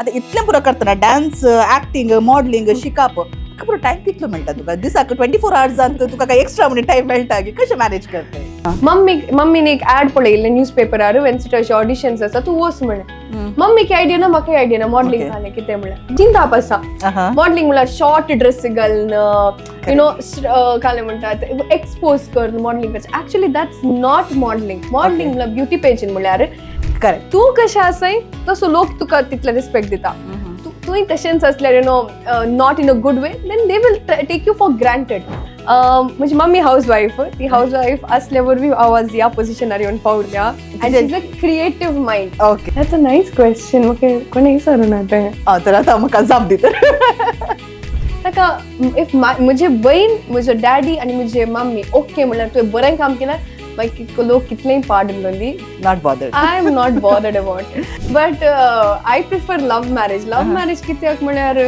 आता इतलें पुरो करतना डान्स ऍक्टिंग मॉडलिंग शिकाप पुरो टाइम कितलो मेळटा तुका दिसाक 24 आवर्सांत तुका काय एक्स्ट्रा म्हणजे टाइम मेळटा की कशें मॅनेज करता मम्मीने एक ऍड पळयल्लें न्यूजपेपरार वेन्सिटाचे ऑडिशन्स आसा तू वच म्हणे मम्मीक आयडिया ना म्हाका आयडिया ना मॉडलिंग घालें कितें म्हळ्यार चिंताप आसा मॉडलिंग म्हळ्यार शॉर्ट ड्रेस घालन यु नो काय म्हणटात एक्सपोज कर मॉडलिंग करचें एक्चुअली दॅट्स नॉट मॉडलिंग म्हळ्यार ब्युटी पेजंट म्हळ्यार करेक्ट तू कशें आसय तसो लोक तुका तितले रिस्पेक्ट दिता तुवें तशेंच असल्यार you know not in a good way then they will take you for granted म्हणजे मम्मी हाऊसवाईफ ती हाऊसवाईफ असल्या वरवीं आवाज ह्या पोझिशनार येवन पावल्या and she is a creative mind okay that's a nice question म्हाका कोणें विचारूना तें तर आता म्हाका जाप दिता ताका इफ म्हजे बहीण म्हजो डॅडी आनी म्हजे मम्मी ओके म्हळ्यार तुवें बरें काम केलें मागीर लोक कितलेंय पार्डन लोली not bothered I am not bothered about it but I prefer love marriage कित्याक म्हळ्यार